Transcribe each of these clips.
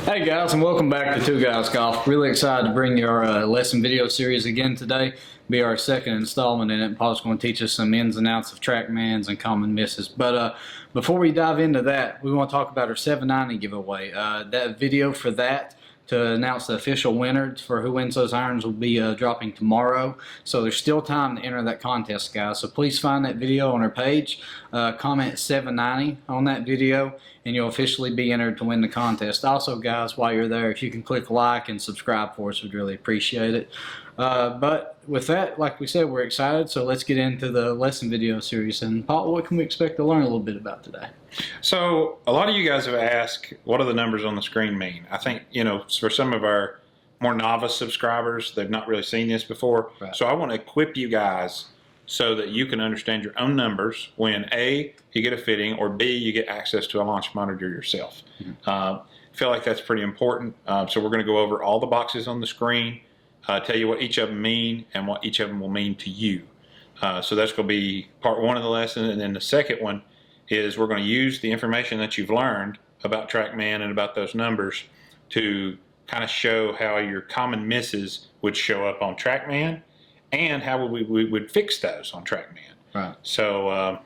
Hey guys, and welcome back to Two Guys Golf. Really excited to bring you our lesson video series again today. Be our second installment in it. Paul's going to teach us some ins and outs of Trackmans and common misses. But before we dive into that, we want to talk about our 790 giveaway. That video for that to announce the official winner for who wins those irons will be dropping tomorrow. So there's still time to enter that contest, guys. So please find that video on our page, comment 790 on that video, and you'll officially be entered to win the contest. Also, guys, while you're there, if you can click like and subscribe for us, we'd really appreciate it. But with that, like we said, we're excited, so let's get into the lesson video series. And Paul, what can we expect to learn a little bit about today? So a lot of you guys have asked, what do the numbers on the screen mean? I think, for some of our more novice subscribers, they've not really seen this before. Right. So I want to equip you guys so that you can understand your own numbers when A, you get a fitting, or B, you get access to a launch monitor yourself. Mm-hmm. I feel like that's pretty important. So we're going to go over all the boxes on the screen, tell you what each of them mean and what each of them will mean to you. So that's going to be part one of the lesson. And then the second one is we're going to use the information that you've learned about Trackman and about those numbers to kind of show how your common misses would show up on Trackman and how we would fix those on Trackman. Right. So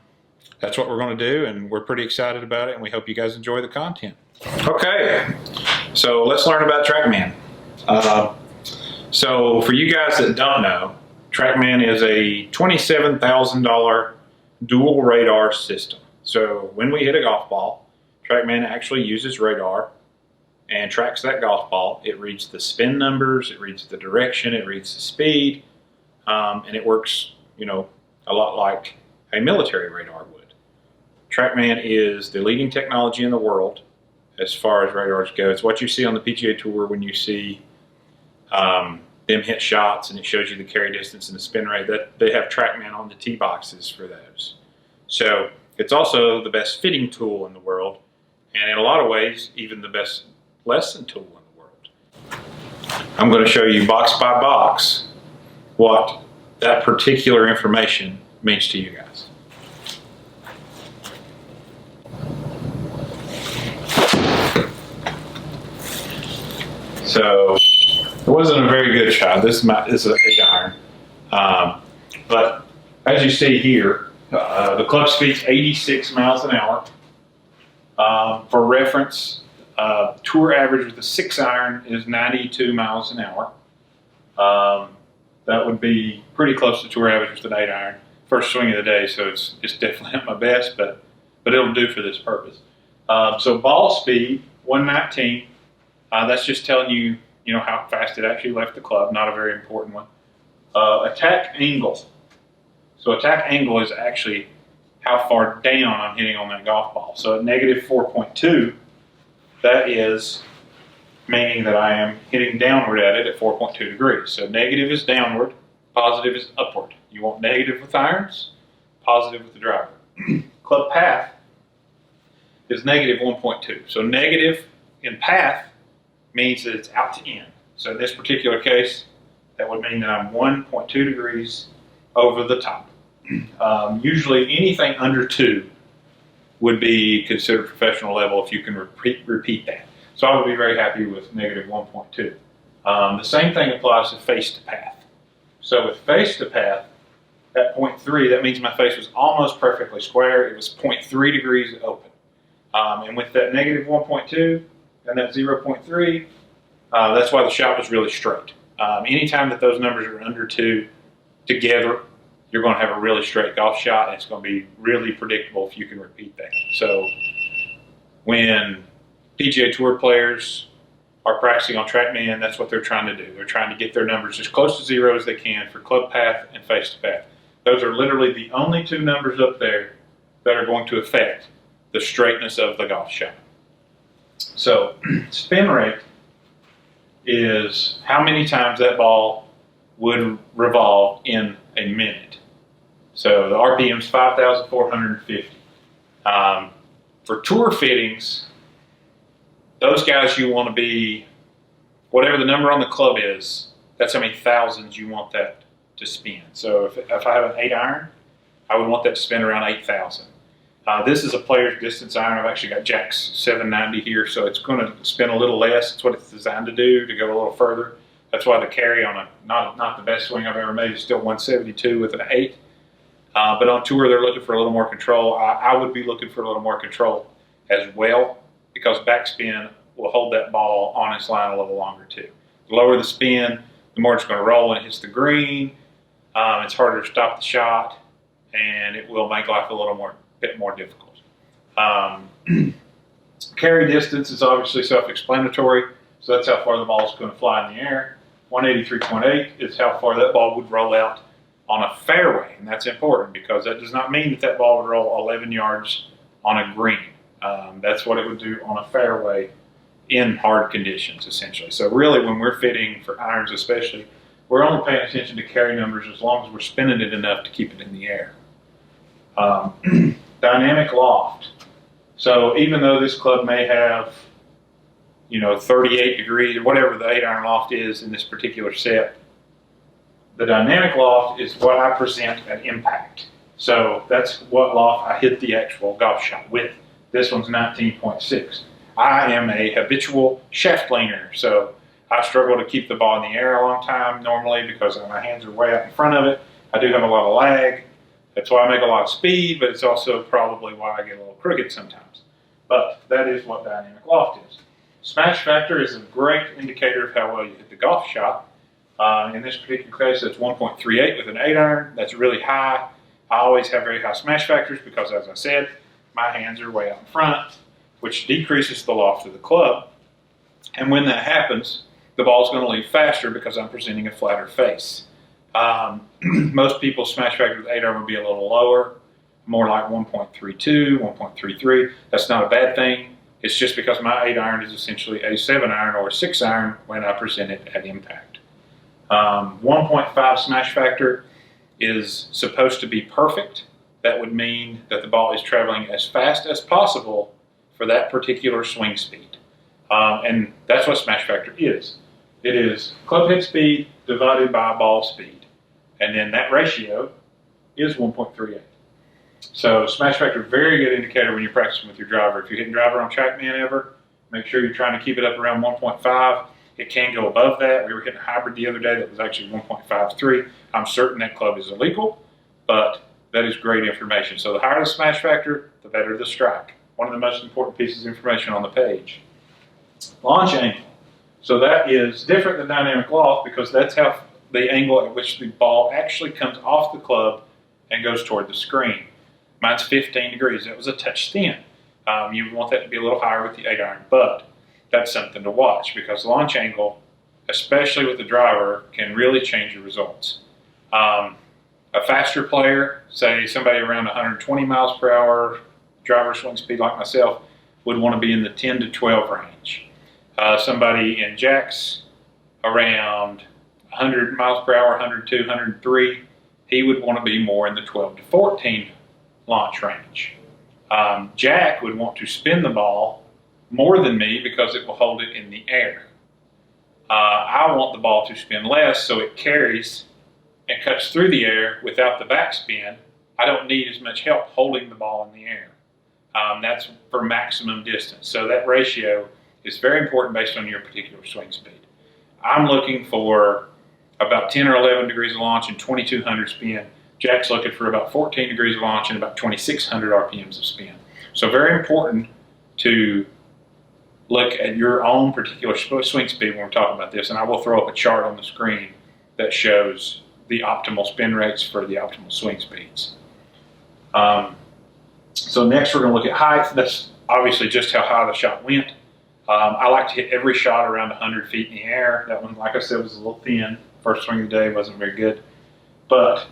that's what we're going to do, and we're pretty excited about it, and we hope you guys enjoy the content. Okay, so let's learn about Trackman. So for you guys that don't know, Trackman is a $27,000 dual radar system. So when we hit a golf ball, Trackman actually uses radar and tracks that golf ball. It reads the spin numbers, it reads the direction, it reads the speed, and it works, a lot like a military radar would. Trackman is the leading technology in the world as far as radars go. It's what you see on the PGA Tour when you see them hit shots and it shows you the carry distance and the spin rate. That they have Trackman on the tee boxes for those. So it's also the best fitting tool in the world, and in a lot of ways, even the best lesson tool in the world. I'm going to show you box by box what that particular information means to you guys. So it wasn't a very good shot. This is an 8-iron, but as you see here, the club speed's 86 miles an hour. For reference, tour average with a 6-iron is 92 miles an hour. That would be pretty close to tour average with an 8-iron. First swing of the day, so it's definitely not my best, but it'll do for this purpose. So ball speed, 119. That's just telling you, how fast it actually left the club. Not a very important one. Attack angle. So attack angle is actually how far down I'm hitting on that golf ball. So at negative 4.2, that is meaning that I am hitting downward at it at 4.2 degrees. So negative is downward, positive is upward. You want negative with irons, positive with the driver. Club path is negative 1.2. So negative in path means that it's out to in. So in this particular case, that would mean that I'm 1.2 degrees over the top. Usually anything under 2 would be considered professional level if you can repeat that. So I would be very happy with negative 1.2. The same thing applies to face to path. So with face to path, at 0.3, that means my face was almost perfectly square. It was 0.3 degrees open. And with that negative 1.2 and that 0.3, that's why the shot was really straight. Anytime that those numbers are under 2 together, you're going to have a really straight golf shot, and it's going to be really predictable if you can repeat that. So when PGA Tour players are practicing on Trackman, that's what they're trying to do. They're trying to get their numbers as close to 0 as they can for club path and face to path. Those are literally the only 2 numbers up there that are going to affect the straightness of the golf shot. So spin rate is how many times that ball would revolve in a minute. So the RPM is 5,450. For tour fittings, those guys you want to be, whatever the number on the club is, that's how many thousands you want that to spin. So if I have an 8-iron, I would want that to spin around 8,000. This is a player's distance iron. I've actually got Jack's 790 here, so it's going to spin a little less. It's what it's designed to do, to go a little further. That's why the carry on a not the best swing I've ever made is still 172 with an 8. But on tour, they're looking for a little more control. I would be looking for a little more control as well, because backspin will hold that ball on its line a little longer too. The lower the spin, the more it's going to roll and it hits the green. It's harder to stop the shot, and it will make life a bit more difficult. Carry distance is obviously self-explanatory, so that's how far the ball is going to fly in the air. 183.8 is how far that ball would roll out on a fairway, and that's important because that does not mean that that ball would roll 11 yards on a green. That's what it would do on a fairway in hard conditions, essentially. So really, when we're fitting for irons especially, we're only paying attention to carry numbers as long as we're spinning it enough to keep it in the air. Dynamic loft. So even though this club may have, 38 degrees or whatever the 8-iron loft is in this particular set, the dynamic loft is what I present at impact. So that's what loft I hit the actual golf shot with. This one's 19.6. I am a habitual shaft laner, so I struggle to keep the ball in the air a long time normally because my hands are way out in front of it. I do have a lot of lag. That's why I make a lot of speed, but it's also probably why I get a little crooked sometimes. But that is what dynamic loft is. Smash factor is a great indicator of how well you hit the golf shot. In this particular case, it's 1.38 with an 8-iron. That's really high. I always have very high smash factors because, as I said, my hands are way out in front, which decreases the loft of the club. And when that happens, the ball's going to leave faster because I'm presenting a flatter face. Most people's smash factor with 8-iron would be a little lower, more like 1.32, 1.33. That's not a bad thing. It's just because my 8-iron is essentially a 7-iron or a 6-iron when I present it at impact. 1.5 smash factor is supposed to be perfect. That would mean that the ball is traveling as fast as possible for that particular swing speed. And that's what smash factor is. It is club head speed divided by ball speed. And then that ratio is 1.38. So smash factor, very good indicator when you're practicing with your driver. If you're hitting driver on Trackman ever, make sure you're trying to keep it up around 1.5. It can go above that. We were hitting a hybrid the other day that was actually 1.53. I'm certain that club is illegal, but that is great information. So the higher the smash factor, the better the strike. One of the most important pieces of information on the page. Launch angle. So that is different than dynamic loft because that's how the angle at which the ball actually comes off the club and goes toward the screen. Mine's 15 degrees. That was a touch thin. You want that to be a little higher with the 8-iron, but that's something to watch because launch angle, especially with the driver, can really change your results. A faster player, say somebody around 120 miles per hour, driver swing speed like myself, would want to be in the 10 to 12 range. Somebody in Jack's around 100 miles per hour, 102, 103, he would want to be more in the 12 to 14 launch range. Jack would want to spin the ball more than me because it will hold it in the air. I want the ball to spin less so it carries and cuts through the air without the backspin. I don't need as much help holding the ball in the air. That's for maximum distance. So that ratio is very important based on your particular swing speed. I'm looking for about 10 or 11 degrees of launch and 2200 spin. Jack's looking for about 14 degrees of launch and about 2600 RPMs of spin. So very important to look at your own particular swing speed when we're talking about this. And I will throw up a chart on the screen that shows the optimal spin rates for the optimal swing speeds. So next we're going to look at height. That's obviously just how high the shot went. I like to hit every shot around 100 feet in the air. That one, like I said, was a little thin. First swing of the day wasn't very good. But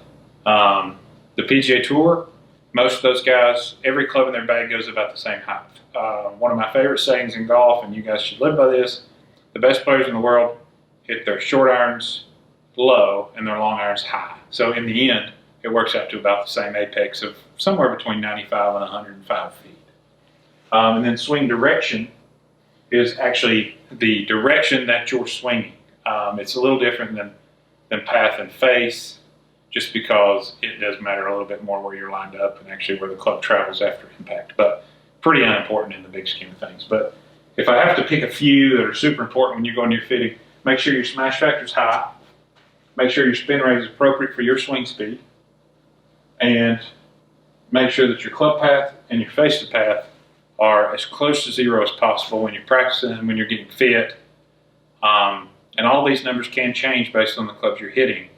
the PGA Tour, most of those guys, every club in their bag goes about the same height. One of my favorite sayings in golf, and you guys should live by this, the best players in the world hit their short irons low and their long irons high. So in the end, it works out to about the same apex of somewhere between 95 and 105 feet. And then swing direction is actually the direction that you're swinging. It's a little different than path and face. just because it does matter a little bit more where you're lined up and actually where the club travels after impact. But pretty unimportant in the big scheme of things. But if I have to pick a few that are super important when you go into your fitting, make sure your smash factor is high. Make sure your spin rate is appropriate for your swing speed. And make sure that your club path and your face to path are as close to zero as possible when you're practicing and when you're getting fit. And all these numbers can change based on the clubs you're hitting,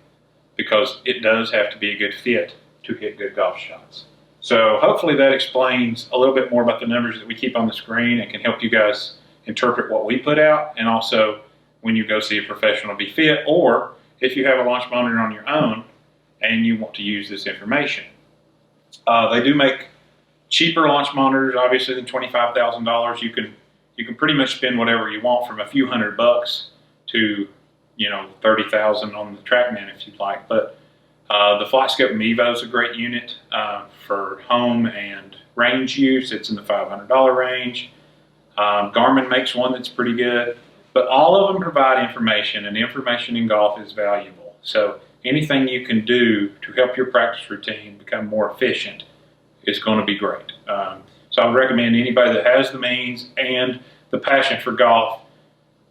because it does have to be a good fit to hit good golf shots. So hopefully that explains a little bit more about the numbers that we keep on the screen and can help you guys interpret what we put out, and also when you go see a professional be fit, or if you have a launch monitor on your own and you want to use this information. They do make cheaper launch monitors, obviously, than $25,000. You can pretty much spend whatever you want, from a few $100 to, you know, $30,000 on the Trackman if you'd like. But the FlightScope Mevo is a great unit for home and range use. It's in the $500 range. Garmin makes one that's pretty good. But all of them provide information, and information in golf is valuable. So anything you can do to help your practice routine become more efficient is going to be great. So I would recommend anybody that has the means and the passion for golf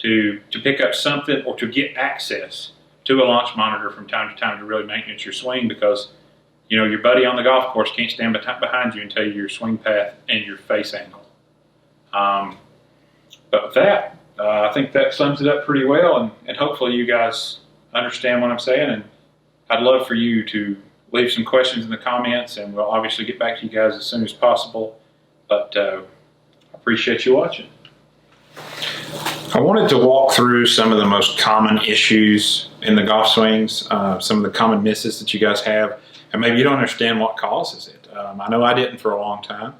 to pick up something or to get access to a launch monitor from time to time to really maintenance your swing, because you know your buddy on the golf course can't stand behind you and tell you your swing path and your face angle. But with that, I think that sums it up pretty well, and hopefully you guys understand what I'm saying, and I'd love for you to leave some questions in the comments, and we'll obviously get back to you guys as soon as possible. But I appreciate you watching. I wanted to walk through some of the most common issues in the golf swings, some of the common misses that you guys have, and maybe you don't understand what causes it. I know I didn't for a long time,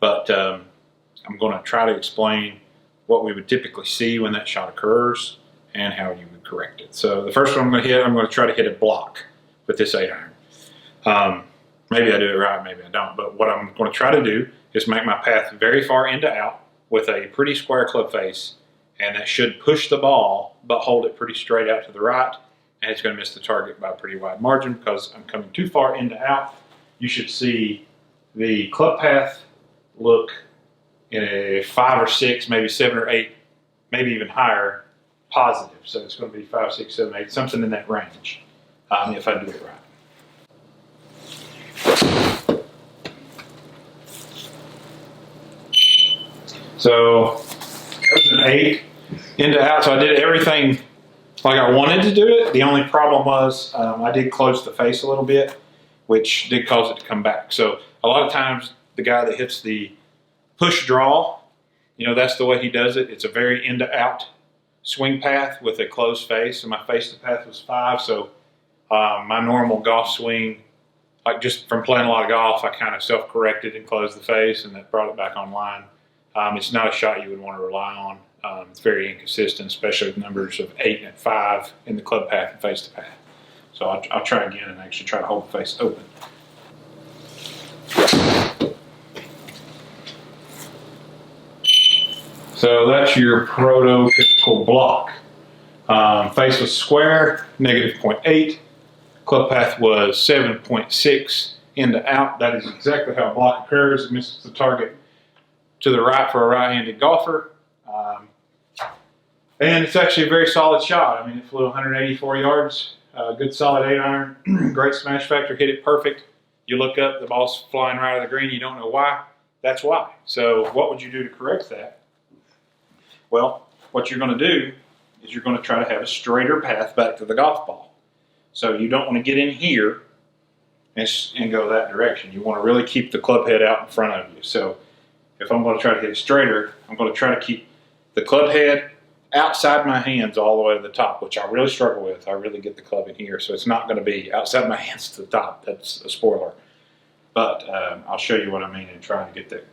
but I'm going to try to explain what we would typically see when that shot occurs and how you would correct it. So the first one I'm going to try to hit a block with this 8-iron. Maybe I do it right, maybe I don't, but what I'm going to try to do is make my path very far in to out with a pretty square club face, and that should push the ball but hold it pretty straight out to the right, and it's going to miss the target by a pretty wide margin because I'm coming too far in to out. You should see the club path look in a 5 or 6, maybe 7 or 8, maybe even higher, positive. So it's going to be 5, 6, 7, 8, something in that range, if I do it right. So that was an 8 into out. So I did everything like I wanted to do it. The only problem was I did close the face a little bit, which did cause it to come back. So a lot of times the guy that hits the push draw, you know, that's the way he does it. It's a very in to out swing path with a closed face, and my face to path was 5. So my normal golf swing, like just from playing a lot of golf, I kind of self-corrected and closed the face, and that brought it back online. It's not a shot you would want to rely on. It's very inconsistent, especially with numbers of 8 and 5 in the club path and face to path. So I'll try again and actually try to hold the face open. So that's your prototypical block. Face was square, -0.8. Club path was 7.6 in to out. That is exactly how a block occurs. It misses the target to the right for a right-handed golfer. And it's actually a very solid shot. I mean, it flew 184 yards, good solid 8-iron, great smash factor, hit it perfect. You look up, the ball's flying right out of the green, you don't know why. That's why. So what would you do to correct that? Well, what you're going to do is you're going to try to have a straighter path back to the golf ball. So you don't want to get in here and go that direction. You want to really keep the club head out in front of you. So if I'm going to try to hit it straighter, I'm going to try to keep the club head outside my hands all the way to the top, which I really struggle with. I really get the club in here, so it's not going to be outside my hands to the top. That's a spoiler. But I'll show you what I mean in trying to get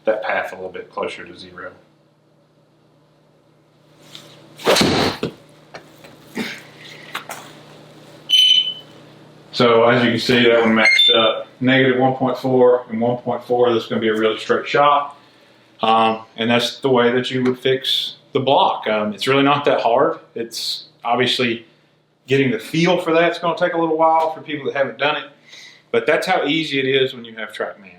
that path a little bit closer to zero. So as you can see, that one matched up. -1.4 and 1.4, that's going to be a really straight shot. And that's the way that you would fix the block. It's really not that hard. It's obviously getting the feel for that's going to take a little while for people that haven't done it. But that's how easy it is when you have Trackman.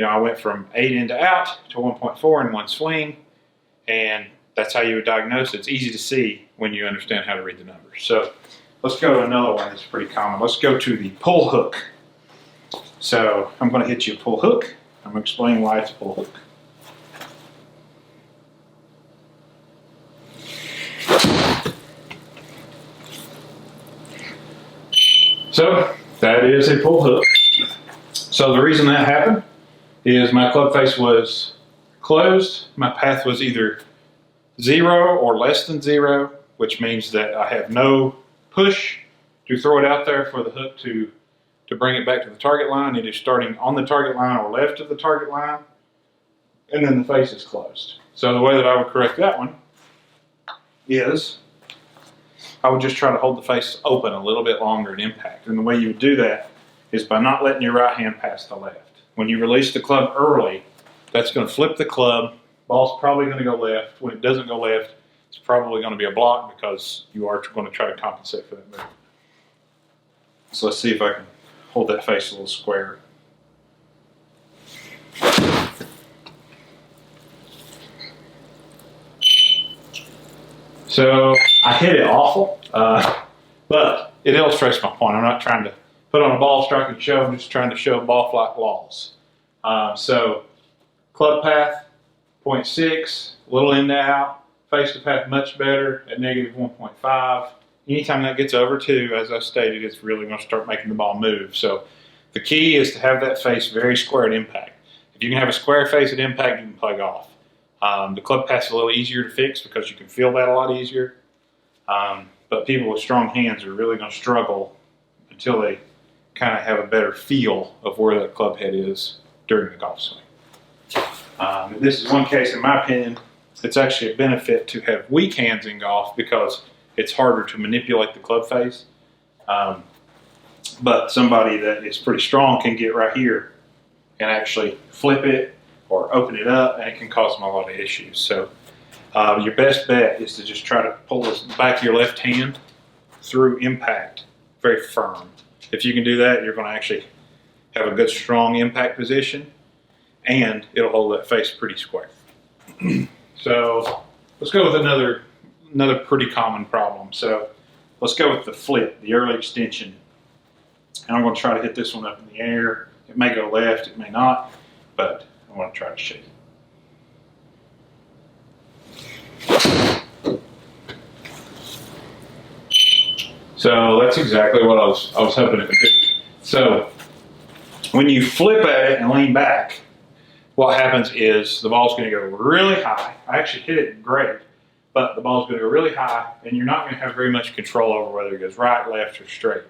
I went from 8 in to out to 1.4 in one swing, and that's how you would diagnose it. It's easy to see when you understand how to read the numbers. So let's go to another one that's pretty common. Let's go to the pull hook. So I'm going to hit you a pull hook. I'm going to explain why it's a pull hook. So that is a pull hook. So the reason that happened is my club face was closed. My path was either 0 or less than 0, which means that I have no push to throw it out there for the hook to bring it back to the target line. It is starting on the target line or left of the target line, and then the face is closed. So the way that I would correct that one is I would just try to hold the face open a little bit longer at impact. And the way you would do that is by not letting your right hand pass the left. When you release the club early, that's going to flip the club. Ball's probably going to go left. When it doesn't go left, it's probably going to be a block because you are going to try to compensate for that move. So let's see if I can hold that face a little square. So I hit it awful, but it illustrates my point. I'm not trying to put on a ball striking show. I'm just trying to show ball flight laws. So club path, 0.6, little in to out, face to path much better at negative 1.5. Anytime that gets over 2, as I stated, it's really going to start making the ball move. So the key is to have that face very square at impact. If you can have a square face at impact, you can play golf. The club path is a little easier to fix because you can feel that a lot easier. But people with strong hands are really going to struggle until they kind of have a better feel of where that club head is during the golf swing. This is one case, in my opinion, it's actually a benefit to have weak hands in golf because it's harder to manipulate the club face. But somebody that is pretty strong can get right here and actually flip it or open it up, and it can cause them a lot of issues. So your best bet is to just try to pull this back of your left hand through impact very firm. If you can do that, you're going to actually have a good strong impact position, and it'll hold that face pretty square. So let's go with another pretty common problem. So let's go with the flip, the early extension. And I'm going to try to hit this one up in the air. It may go left, it may not, but I want to try to show you. So that's exactly what I was hoping it would do. So when you flip at it and lean back, what happens is the ball's going to go really high. I actually hit it great, but the ball's going to go really high, and you're not going to have very much control over whether it goes right, left, or straight.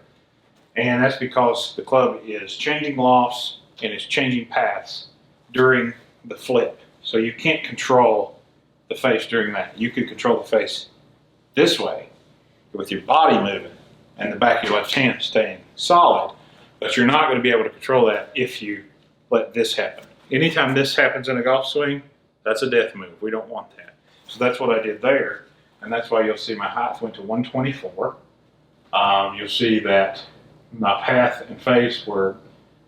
And that's because the club is changing lofts and it's changing paths during the flip. So you can't control the face during that. You can control the face this way with your body moving and the back of your left hand staying solid, but you're not going to be able to control that if you let this happen. Anytime this happens in a golf swing, that's a death move. We don't want that. So that's what I did there, and that's why you'll see my height went to 124. You'll see that my path and face were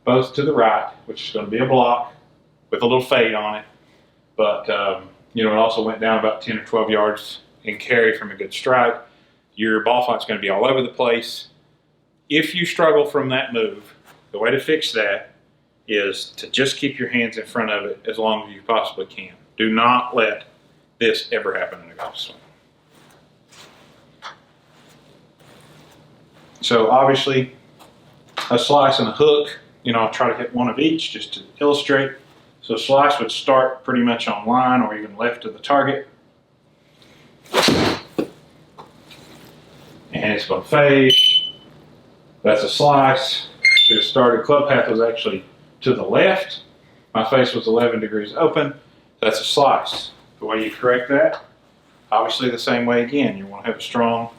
both to the right, which is going to be a block with a little fade on it, but it also went down about 10 or 12 yards in carry from a good strike. Your ball flight's going to be all over the place. If you struggle from that move, the way to fix that is to just keep your hands in front of it as long as you possibly can. Do not let this ever happen in a golf swing. So obviously, a slice and a hook, I'll try to hit one of each just to illustrate. So a slice would start pretty much on line or even left of the target. And it's going to fade. That's a slice. The started club path was actually to the left. My face was 11 degrees open. That's a slice. The way you correct that, obviously the same way again. You want to have a strong,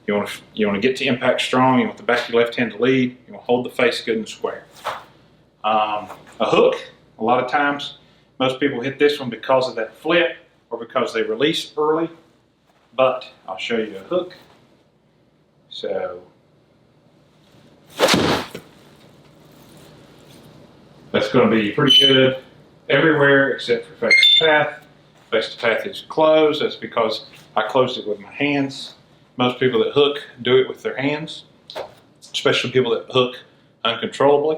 you want to get to impact strong. You want the back of your left hand to lead. You want to hold the face good and square. A hook, a lot of times, most people hit this one because of that flip or because they release early. But I'll show you a hook. So that's going to be pretty good everywhere except for face to path. Face to path is closed. That's because I closed it with my hands. Most people that hook do it with their hands, especially people that hook uncontrollably.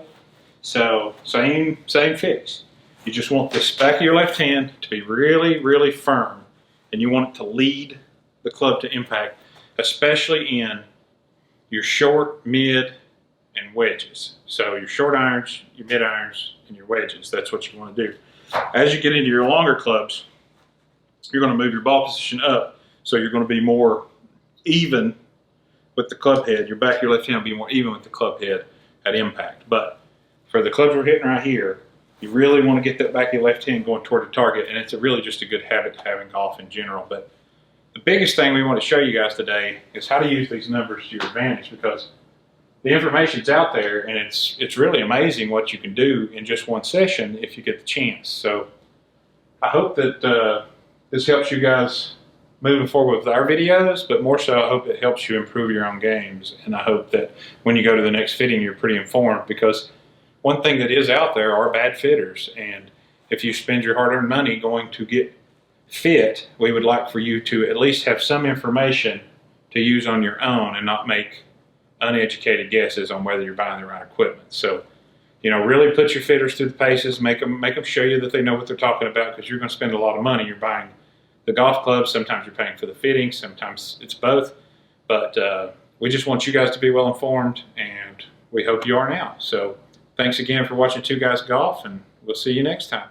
So same fix. You just want this back of your left hand to be really, really firm, and you want it to lead the club to impact, especially in your short, mid, and wedges. So your short irons, your mid irons, and your wedges. That's what you want to do. As you get into your longer clubs, you're going to move your ball position up, so you're going to be more even with the club head. Your back of your left hand will be more even with the club head at impact. But for the clubs we're hitting right here, you really want to get that back of your left hand going toward the target, and it's really just a good habit to have in golf in general. But the biggest thing we want to show you guys today is how to use these numbers to your advantage, because the information's out there, and it's really amazing what you can do in just one session if you get the chance. So I hope that this helps you guys moving forward with our videos, but more so I hope it helps you improve your own games, and I hope that when you go to the next fitting you're pretty informed, because one thing that is out there are bad fitters, and if you spend your hard-earned money going to get fit, we would like for you to at least have some information to use on your own and not make uneducated guesses on whether you're buying the right equipment. So, you know, really put your fitters through the paces, make them show you that they know what they're talking about, because you're going to spend a lot of money. You're buying the golf clubs, sometimes you're paying for the fittings, sometimes it's both. But we just want you guys to be well informed, and we hope you are now. So thanks again for watching Two Guys Golf, and we'll see you next time.